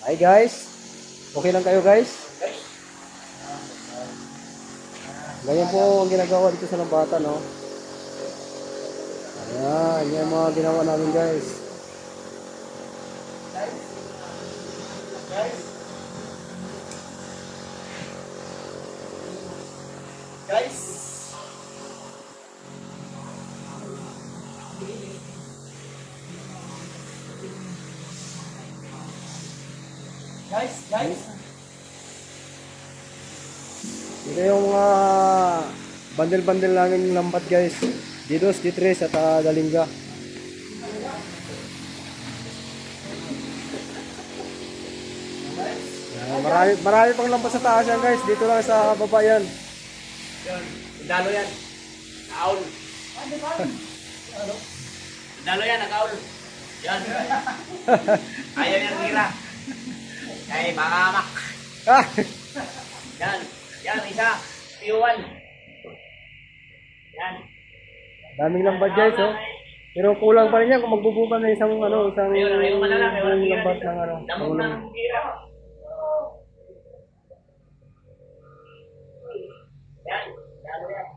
Hi guys, okay lang kayo guys? Ganyan po ang ginagawa dito sa Lambata, no? Ayan, yan ang mga ginawa namin guys. Guys. Ito yung mga bandel-bandel namin lambat guys. D2, D3 at Dalinga. Marami pang lambat sa taas yan guys. Dito lang sa baba yan. Yan. Dalo yan. Nakaul. Dalo yan, nakaul. Yan. Ayaw yan, tira. Ay, baka amak. Ah! Yan. Yan, isa. P1. Yan. Daming lambat guys, oh. Pero kulang pa rin yan kung magbubukan na isang Ayun, man na lang. Ayun, lambat ng damog na ang tira. Yan. Dalo yan.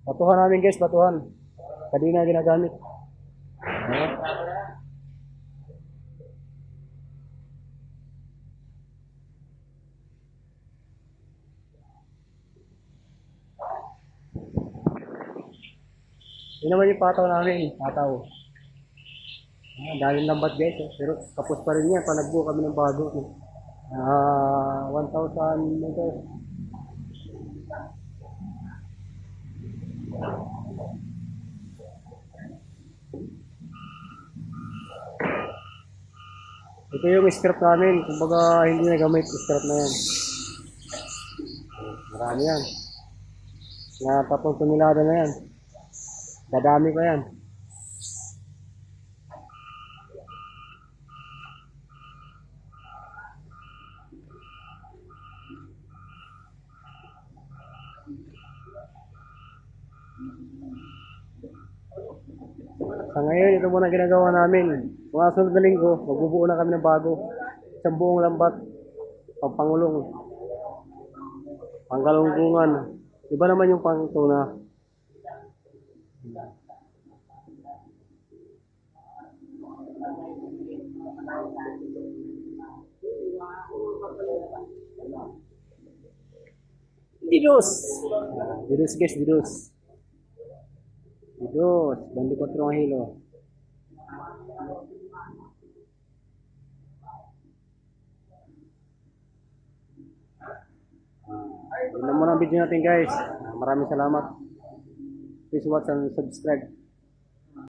Batuhan namin guys, batuhan. Kadina ginagamit. Ayan. Yun naman yung pataw namin, pataw. Daming lambat guys, eh. Pero kapos pa rin yan, pag nagbuo kami ng bago. 1,000 meters. Ito yung scrap namin, kumbaga hindi nagamit, scrap na yan. Marami yan. Na 3 tonelada na yan. Dadami ko yan. Sa ngayon, ito muna ginagawa namin. Mga sunod na linggo, magbubuo na kami ng bago. Isang buong lambat, pangpangulong, panggalunggungan. Iba naman yung pangtuna. Didos! Didos guys, didos. Didos, 24 ang hilo. Yun lang muna ang video natin guys. Maraming salamat. Please watch and subscribe.